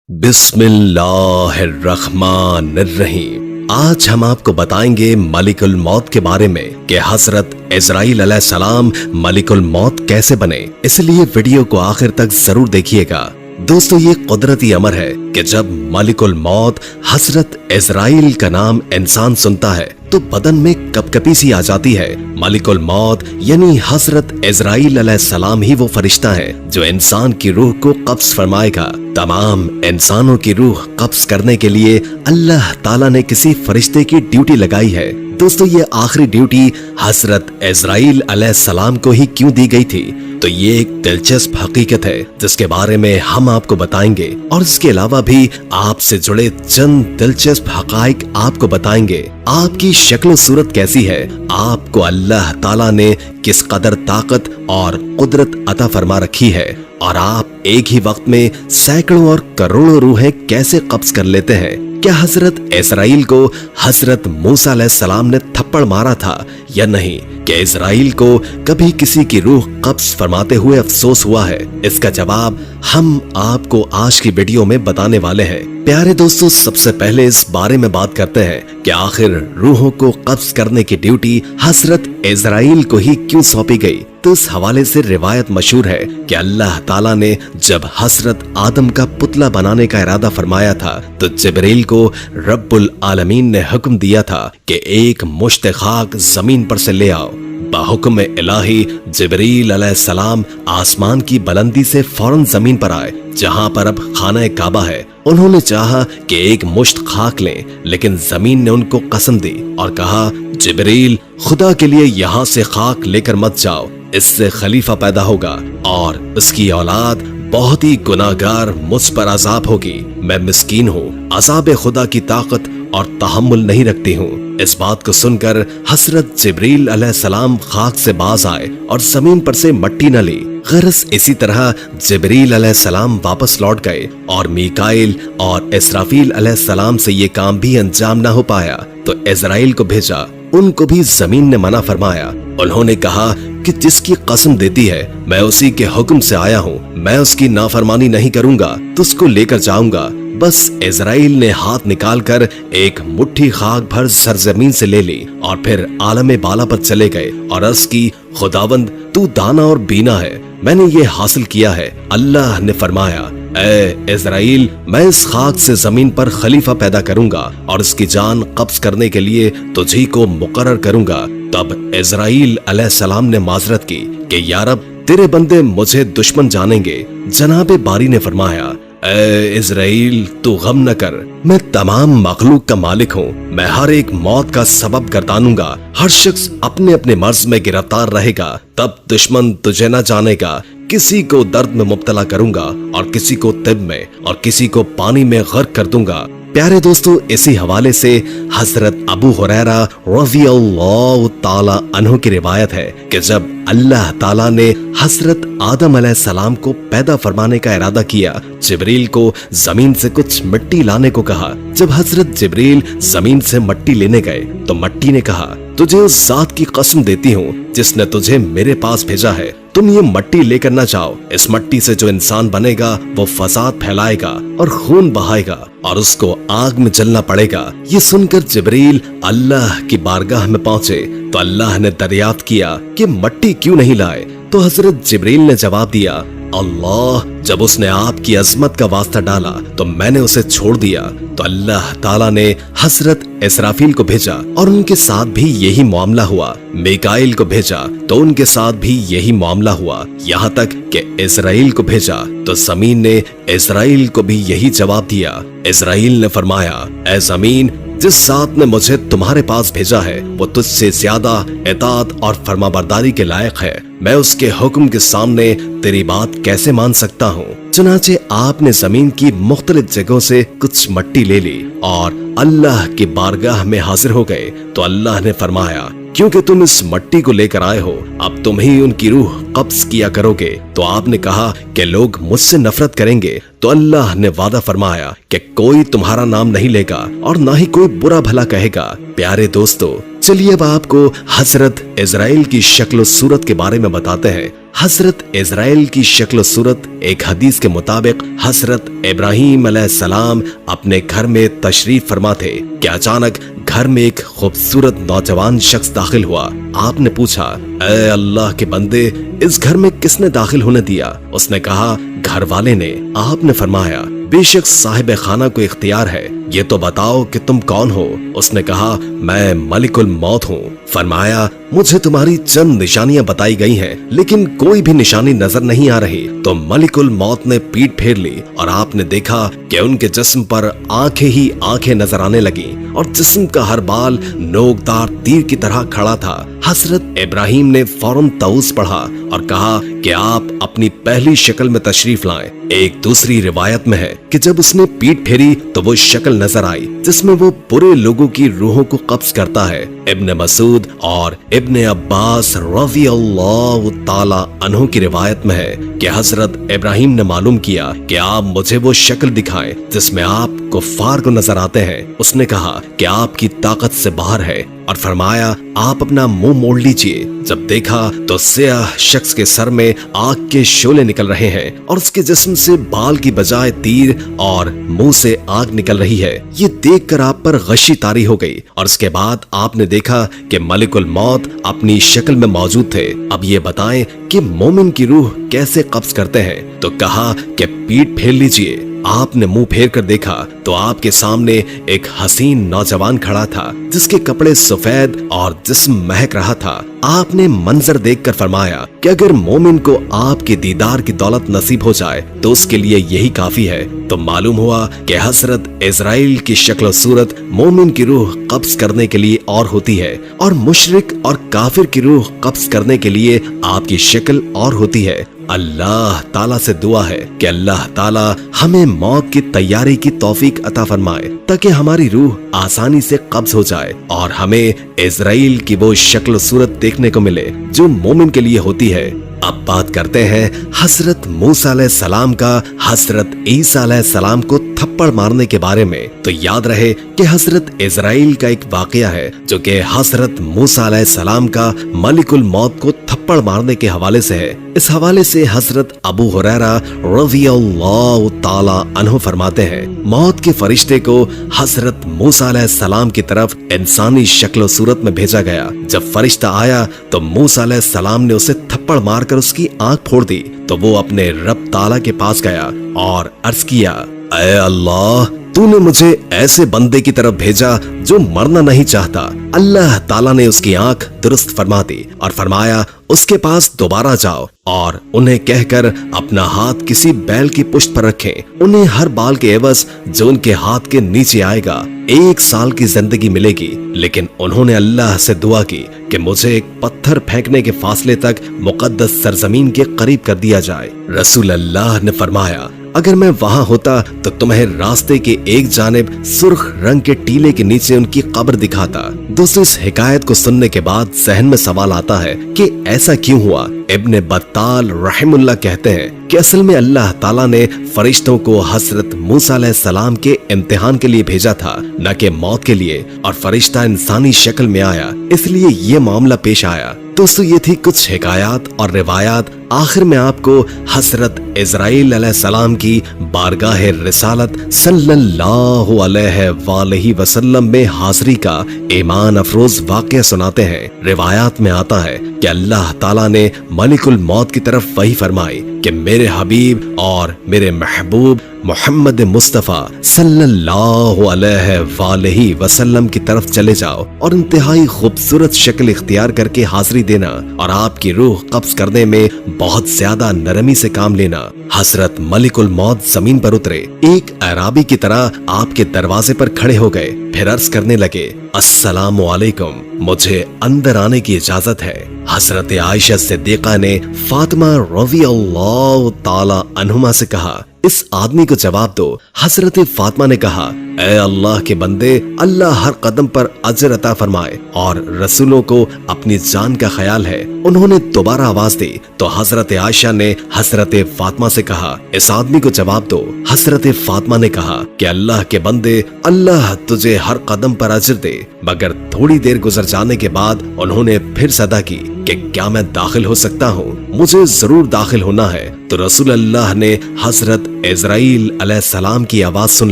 बिस्मिल्लाहिर्रहमानिर्रहीम। आज हम आपको बताएंगे मलिकुल मौत के बारे में कि हजरत इजराइल अलैहिस्सलाम मलिकुल मौत कैसे बने। इसलिए वीडियो को आखिर तक जरूर देखिएगा। दोस्तों, ये कुदरती अमर है कि जब मलिकुल मौत हजरत इजराइल का नाम इंसान सुनता है तो बदन में कपकपी सी आ जाती है। मलिकुल मौत यानी हजरत इजराइल अलैहिस्सलाम ही वो फरिश्ता है जो इंसान की रूह को कब्ज फरमाएगा। तमाम इंसानों की रूह कब्ज करने के लिए अल्लाह ताला ने किसी फरिश्ते की ड्यूटी लगाई है। दोस्तों, ये आखिरी ड्यूटी हजरत इजराइल अलैहिस्सलाम को ही क्यों दी गई थी, तो ये एक दिलचस्प हकीकत है जिसके बारे में हम आपको बताएंगे और इसके अलावा भी आपसे जुड़े चंद दिलचस्प हकाइक आपको बताएंगे। आपकी शक्ल सूरत कैसी है, आपको अल्लाह ताला ने किस कदर ताकत और कुदरत अता फरमा रखी है और आप एक ही वक्त में सैकड़ों और करोड़ों रूहें कैसे कब्ज कर लेते हैं। क्या हजरत इजराइल को हजरत मूसा अलैहिस्सलाम ने थप्पड़ मारा था या नहीं? क्या इजराइल को कभी किसी की रूह कब्ज फरमाते हुए अफसोस हुआ है? इसका जवाब हम आपको आज की वीडियो में बताने वाले हैं। प्यारे दोस्तों, सबसे पहले इस बारे में बात करते हैं कि आखिर रूहों को कब्ज करने की ड्यूटी हजरत इजराइल को ही क्यों सौंपी गई। तो इस हवाले से रिवायत मशहूर है कि अल्लाह ताला ने जब हजरत आदम का पुतला बनाने का इरादा फरमाया था तो जिब्रील को रब्बुल आलमीन ने हुक्म दिया था कि एक मुश्त खाक जमीन पर से ले आओ। बाहुक्म इलाही जिब्रील अलैहिस्सलाम आसमान की बुलंदी से फौरन जमीन पर आए जहां पर अब खाना काबा है। उन्होंने चाहा कि एक मुश्त खाक लें, लेकिन जमीन ने उनको कसम दी और कहा, जिब्रील, खुदा के लिए यहाँ से खाक लेकर मत जाओ, इससे खलीफा पैदा होगा और उसकी औलाद बहुत ही गुनाहगार मुझ पर अजाब होगी। मैं मिस्कीन हूँ, अजाब खुदा की ताकत और तहम्मुल नहीं रखती हूँ। इस बात को सुनकर हजरत जिब्रील अलैहिस्सलाम खाक से बाज आए और जमीन पर से मट्टी न ली। गरज इसी तरह जिब्रील अलैहिस्सलाम वापस लौट गए और मीकाइल और इसराफील अलैहिस्सलाम से ये काम भी अंजाम न हो पाया तो इजराइल को भेजा। उनको भी जमीन ने मना फरमाया। उन्होंने कहा कि जिसकी कसम देती है मैं उसी के हुक्म से आया हूँ, मैं उसकी नाफरमानी नहीं करूंगा, तो उसको लेकर जाऊंगा। बस इजराइल ने हाथ निकालकर एक मुट्ठी खाक भर सरजमीन से ले ली और फिर आलम बाला पर चले गए और अर्ज की, खुदावंद, तू दाना और बीना है, मैंने ये हासिल किया है। अल्लाह ने फरमाया, ए इजराइल, मैं इस खाक से जमीन पर खलीफा पैदा करूंगा और इसकी जान कब्ज करने के लिए तुझी को मुकर्रर करूंगा। तब इजराइल अलैहिस्सलाम ने माजरत की कि या रब, तेरे बंदे मुझे दुश्मन जानेंगे। जनाबे बारी ने फरमाया, ए इजराइल, तू गम न कर, मैं तमाम मखलूक का मालिक हूँ, मैं हर एक मौत का सबब गर्दानूंगा। हर शख्स अपने अपने मर्ज में गिरफ्तार रहेगा, तब दुश्मन तुझे न जानेगा। किसी को दर्द में मुब्तला करूंगा और किसी को तिब में और किसी को पानी में गर्क कर दूंगा। प्यारे दोस्तों, इसी हवाले से हजरत अबू हुरैरा रज़ियल्लाहु ताला अन्हु की रिवायत है कि जब अल्लाह ताला ने हजरत आदम अलैहिस्सलाम को पैदा फरमाने का इरादा किया, जिब्रील को जमीन से कुछ मिट्टी लाने को कहा। जब हजरत जिब्रील जमीन से मिट्टी लेने गए तो मिट्टी ने कहा, तुझे उस जात की कसम देती हूँ जिसने तुझे मेरे पास भेजा है, तुम ये मट्टी लेकर न जाओ। इस मट्टी से जो इंसान बनेगा वो फसाद फैलाएगा और खून बहाएगा और उसको आग में जलना पड़ेगा। ये सुनकर जिब्रील अल्लाह की बारगाह में पहुँचे तो अल्लाह ने दरियाफ्त किया कि मट्टी क्यों नहीं लाए। तो हजरत जिब्रील ने जवाब दिया, अल्लाह, जब उसने आपकी अजमत का वास्ता डाला तो मैंने उसे छोड़ दिया। तो अल्लाह ताला ने हजरत इसराफील को भेजा और उनके साथ भी यही मामला हुआ। मीकाइल को भेजा तो उनके साथ भी यही मामला हुआ। यहाँ तक कि इजराइल को भेजा तो जमीन ने इजराइल को भी यही जवाब दिया। इजराइल ने फरमाया, ए जमीन, जिस जात ने मुझे तुम्हारे पास भेजा है वो तुझसे ज्यादा इताअत और फरमाबरदारी के लायक है। मैं उसके हुक्म के सामने तेरी बात कैसे मान सकता हूँ। चुनाचे आपने जमीन की मुख्तलिफ जगहों से कुछ मट्टी ले ली और अल्लाह की बारगाह में हाजिर हो गए। तो अल्लाह ने फरमाया, क्योंकि तुम इस मट्टी को लेकर आए हो, अब तुम ही उनकी रूह कब्ज किया करोगे। तो आपने कहा कि लोग मुझसे नफरत करेंगे। तो अल्लाह ने वादा फरमाया कि कोई तुम्हारा नाम नहीं लेगा और ना ही कोई बुरा भला कहेगा। प्यारे दोस्तों, चलिए अब आपको हजरत इजराइल की शक्ल सूरत के बारे में बताते हैं। हजरत इजराइल की शक्ल सूरत एक हदीस के मुताबिक हजरत इब्राहीम अलैहिस्सलाम अपने घर में तशरीफ फरमा थे कि अचानक घर में एक खूबसूरत नौजवान शख्स दाखिल हुआ। आपने पूछा, ऐ अल्लाह के बंदे, इस घर में किसने दाखिल होने दिया? उसने कहा, घर वाले ने। आपने फरमाया, बेशक साहिब खाना को इख्तियार है, ये तो बताओ कि तुम कौन हो? उसने कहा, मैं मलिकुल मौत हूँ। फरमाया, मुझे तुम्हारी चंद निशानियां बताई गई हैं, लेकिन कोई भी निशानी नजर नहीं आ रही। तो मलिकुल मौत ने पीठ फेर ली और आपने देखा कि उनके जिस्म पर आंखें ही आंखें नजर आने लगी और जिस्म का हर बाल नोकदार तीर की तरह खड़ा था। हजरत इब्राहीम ने फौरन तऊस पढ़ा और कहा कि आप अपनी पहली शक्ल में तशरीफ लाएं। एक दूसरी रिवायत में है कि जब उसने पीठ फेरी तो वो शक्ल नजर आई जिसमें वो बुरे लोगों की रूहों को कब्ज करता है। इब्न मसूद और इब्न अब्बास रज़ी अल्लाह ताला अन्हु की रिवायत में है कि हजरत इब्राहीम ने मालूम किया कि आप मुझे वो शक्ल दिखाएं जिसमें आप कुफ्फार को नजर आते हैं। उसने कहा कि आपकी ताकत से बाहर है और फरमाया, आप अपना मुंह मोड़ लीजिए। जब देखा तो सियाह शख्स के सर में आग के शोले निकल रहे हैं और उसके जिस्म से बाल की बजाय तीर और मुंह से आग निकल रही है। ये देखकर आप पर गशी तारी हो गई और उसके बाद आपने देखा कि मलिकुल मौत अपनी शक्ल में मौजूद थे। अब ये बताएं कि मोमिन की रूह कैसे कब्ज करते हैं? तो कहा कि पीठ फेर लीजिए। आपने मुंह फेर कर देखा तो आपके सामने एक हसीन नौजवान खड़ा था जिसके कपड़े सफेद और जिस्म महक रहा था। आपने मंजर देखकर फरमाया कि अगर मोमिन को आपके दीदार की दौलत नसीब हो जाए तो उसके लिए यही काफी है। तो मालूम हुआ कि हजरत इजराइल की शक्ल सूरत मोमिन की रूह कब्ज करने के लिए और होती है और मुशरिक और काफिर की रूह कब्ज करने के लिए आपकी शक्ल और होती है। अल्लाह ताला से दुआ है कि अल्लाह ताला हमें मौत की तैयारी की तौफीक अता फरमाए ताकि हमारी रूह आसानी से कब्ज हो जाए और हमें इजराइल की वो शक्ल सूरत देखने को मिले जो मोमिन के लिए होती है। अब बात करते हैं हजरत मूसा अलैहिस्सलाम का हजरत ईसा अलैहिस्सलाम को थप्पड़ मारने के बारे में। तो याद रहे कि हजरत इजराइल का एक वाकया है जो कि हजरत मूसा अलैहिस्सलाम का मलिकुल मौत को थप्पड़ मारने के हवाले से है। इस हवाले से हजरत अबू हुरैरा रज़ी अल्लाह ताला अन्हु फरमाते हैं, मौत के फरिश्ते को हजरत मूसा अलैहिस्सलाम की तरफ इंसानी शक्ल सूरत में भेजा गया। जब फरिश्ता आया तो मूसा अलैहिस्सलाम ने उसे थप्पड़ मारकर उसकी आंख फोड़ दी। तो वो अपने रब ताला के पास गया और अर्ज किया, ऐ अल्लाह, तूने मुझे ऐसे बंदे की तरफ भेजा जो मरना नहीं चाहता। अल्लाह ताला ने उसकी आंख दुरुस्त फरमा दी और फरमाया, उसके पास दोबारा जाओ और उन्हें कहकर अपना हाथ किसी बैल की पुश्त पर रखें। उन्हें हर बाल के एवज जो उनके हाथ के नीचे आएगा 1 साल की जिंदगी मिलेगी। लेकिन उन्होंने अल्लाह से दुआ की कि मुझे एक पत्थर फेंकने के फासले तक मुकद्दस सरजमीन के करीब कर दिया जाए। रसूल अल्लाह ने फरमाया, अगर मैं वहां होता तो तुम्हें रास्ते के एक जानिब सुर्ख रंग के टीले के नीचे उनकी कब्र दिखाता। दोस्तों, इस हिकायत को सुनने के बाद जहन में सवाल आता है कि ऐसा क्यों हुआ? इब्न बत्ताल रहमुल्लाह कहते हैं कि असल में अल्लाह ताला ने फरिश्तों को हजरत मूसा अलैहिस्सलाम के इम्तिहान के लिए भेजा था, न कि मौत के लिए, और फरिश्ता इंसानी शक्ल में आया, इसलिए ये मामला पेश आया। दोस्तों, ये थी कुछ हिकायात और रिवायात। आखिर में आपको हजरत इजराइल अलैहिस्सलाम की बारगाह रिसालत सल्लल्लाहु अलैहि वसल्लम में हाजिरी का ईमान अफरोज वाक़या सुनाते हैं। रिवायात में आता है कि अल्लाह ताला ने मलिकुल मौत की तरफ वही फरमाई कि मेरे हबीब और मेरे महबूब मोहम्मद मुस्तफ़ा सल्लल्लाहु अलैहि वसल्लम की तरफ चले जाओ और इंतहाई खूबसूरत शक्ल इख्तियार करके हाजिरी देना और आपकी रूह कब्ज करने में बहुत ज्यादा नरमी से काम लेना। हजरत मलिकुल मौत जमीन पर उतरे, एक अराबी की तरह आपके दरवाजे पर खड़े हो गए, फिर अर्ज करने लगे, अस्सलामु अलैकुम, मुझे अंदर आने की इजाजत है। हजरत आयशा सिद्दीक़ा ने फातिमा रज़ी अल्लाह ताला अन्हुमा से कहा, इस आदमी को जवाब दो। हजरत फातिमा ने कहा, اے अल्लाह के बंदे, अल्लाह हर कदम पर अजर अता फरमाए और रसूलों को अपनी जान का ख्याल है। उन्होंने दोबारा आवाज दी तो हजरत आयशा ने हजरत फातिमा से कहा, इस आदमी को जवाब दो। हजरत फातिमा ने कहा कि अल्लाह के बंदे, अल्लाह तुझे हर कदम पर अजर दे। मगर थोड़ी देर गुजर जाने के बाद उन्होंने फिर सदा की कि क्या मैं दाखिल हो सकता हूँ? मुझे जरूर दाखिल होना है। तो रसूल अल्लाह ने हजरत इजराइल अलैहिस्सलाम की आवाज सुन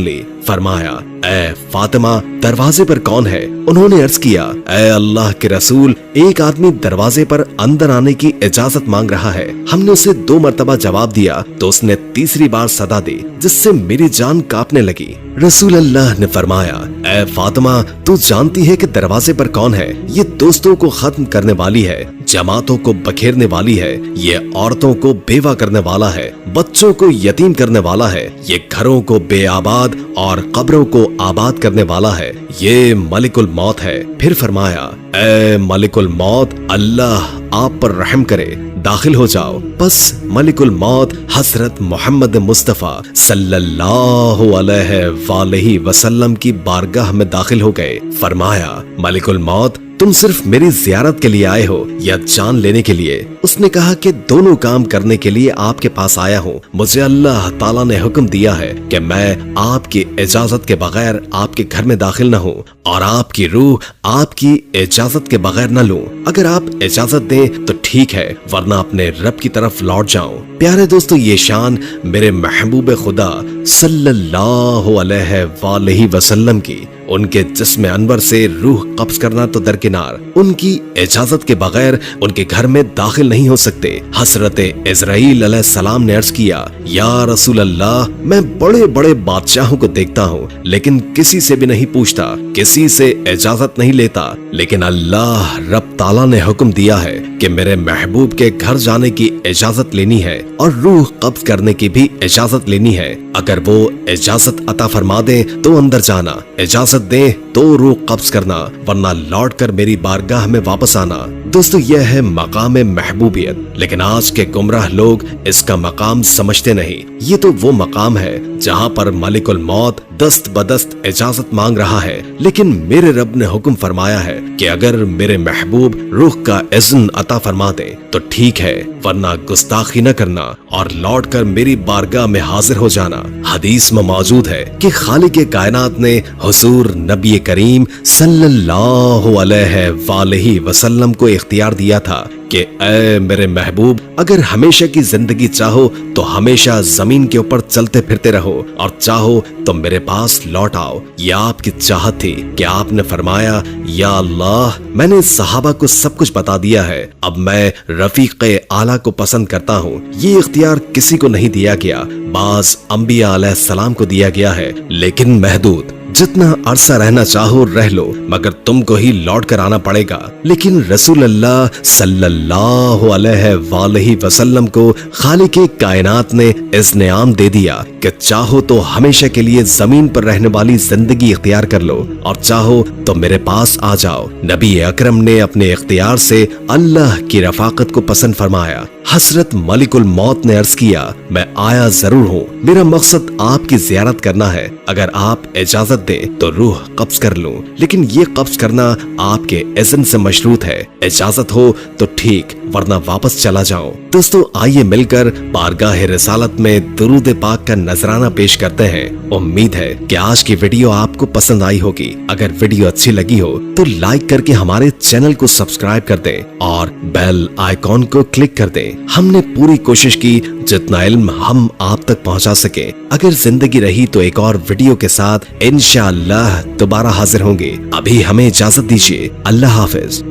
ली। फरमाया, ए फातिमा, दरवाजे पर कौन है? उन्होंने अर्ज किया, ए अल्लाह के रसूल, एक आदमी दरवाजे पर अंदर आने की इजाजत मांग रहा है। हमने उसे 2 मरतबा जवाब दिया तो उसने तीसरी बार सदा दी, जिससे मेरी जान कांपने लगी। रसूल अल्लाह ने फरमाया, ए फातिमा, तू जानती है कि दरवाजे पर कौन है? ये दोस्तों को खत्म करने वाली है, जमातों को बखेरने वाली है, ये औरतों को बेवा करने वाला है, बच्चों को यतीम करने वाला है, ये घरों को बेआबाद और कब्रों को आबाद करने वाला है, ये मलिकुल मौत है। फिर फरमाया, ए मलिकुल मौत, अल्लाह आप पर रहम करे, दाखिल हो जाओ। बस मलिकुल मौत हजरत मोहम्मद मुस्तफा सल्लल्लाहु अलैहि वसल्लम की बारगाह में दाखिल हो गए। फरमाया, मलिकुल मौत, तुम सिर्फ मेरी जियारत के लिए आए हो या जान लेने के लिए? उसने कहा कि दोनों काम करने के लिए आपके पास आया हूँ। मुझे अल्लाह ताला ने हुक्म दिया है कि मैं आपकी इजाजत के बगैर आपके घर में दाखिल न हूँ और आपकी रूह आपकी इजाजत के बगैर न लूं। अगर आप इजाजत दें तो ठीक है, वरना अपने रब की तरफ लौट जाऊं। प्यारे दोस्तों, ये शान मेरे महबूब खुदा सल्लल्लाहु अलैहि वसल्लम की। उनके जिस्म अनवर से रूह कब्ज करना तो दरकिनार, उनकी इजाजत के बगैर उनके घर में दाखिल नहीं हो सकते। हजरत इजराइल अलैहिस्सलाम ने अर्ज किया, या रसूल अल्लाह, मैं बड़े बड़े बादशाहों को देखता हूँ लेकिन किसी से भी नहीं पूछता, किसी से इजाजत नहीं लेता, लेकिन अल्लाह रब ताला ने हुक्म दिया है कि मेरे महबूब के घर जाने की इजाजत लेनी है और रूह कब्ज करने की भी इजाजत लेनी है। अगर वो इजाजत अता फरमा दे तो अंदर जाना, इजाजत दे तो रूह कब्ज करना, वरना लौट कर मेरी बारगाह में वापस आना। दोस्तों, यह है मकाम महबूबियत, लेकिन आज के गुमराह लोग इसका मकाम समझते नहीं। ये तो वो मकाम है जहाँ पर मलिकुल मौत दस्त बदस्त इजाजत मांग रहा है, लेकिन मेरे रब ने हुक्म फरमाया है कि अगर मेरे महबूब रूह का इज़्न अता फरमा दे तो ठीक है, वरना गुस्ताखी न करना और लौट कर मेरी बारगाह में हाजिर हो जाना। हदीस में मौजूद है कि खालिक कायनात ने हुजूर नबी करीम सल्लल्लाहु अलैहि वसल्लम को इख्तियार दिया था कि ऐ मेरे महबूब, अगर हमेशा की जिंदगी चाहो तो हमेशा जमीन के ऊपर चलते फिरते रहो और चाहो तो मेरे पास लौट आओ। यह आपकी चाहत थी कि आपने फरमाया, या अल्लाह, मैंने सहाबा को सब कुछ बता दिया है, अब मैं रफीक आला को पसंद करता हूँ। ये इख्तियार किसी को नहीं दिया गया, बाज अंबिया अलैहिस्सलाम को दिया गया है, लेकिन महदूद। जितना अरसा रहना चाहो रह लो, मगर तुमको ही लौट कर आना पड़ेगा। लेकिन रसूल अल्लाह सल्लल्लाहु अलैहि वसल्लम को खालिक कायनात ने इज़्न आम दे दिया कि चाहो तो हमेशा के लिए जमीन पर रहने वाली जिंदगी इख्तियार कर लो और चाहो तो मेरे पास आ जाओ। नबी अकरम ने अपने इख्तियार से अल्लाह की रफाकत को पसंद फरमाया। हजरत मलिकुल मौत ने अर्ज किया, मैं आया जरूर हूँ, मेरा मकसद आपकी जियारत करना है। अगर आप इजाजत दे तो रूह कब्ज कर लूं, लेकिन ये कब्ज करना आपके इज़्न से मशरूत है। इजाजत हो तो ठीक, वरना वापस चला जाऊं। दोस्तों, आइए मिलकर बारगाह रिसालत में दुरूद पाक का नजराना पेश करते हैं। उम्मीद है कि आज की वीडियो आपको पसंद आई होगी। अगर वीडियो अच्छी लगी हो तो लाइक करके हमारे चैनल को सब्सक्राइब कर दें और बेल आइकॉन को क्लिक कर दें। हमने पूरी कोशिश की जितना इल्म हम आप तक पहुंचा सके। अगर जिंदगी रही तो एक और वीडियो के साथ इंशाअल्लाह दोबारा हाजिर होंगे। अभी हमें इजाजत दीजिए। अल्लाह हाफिज।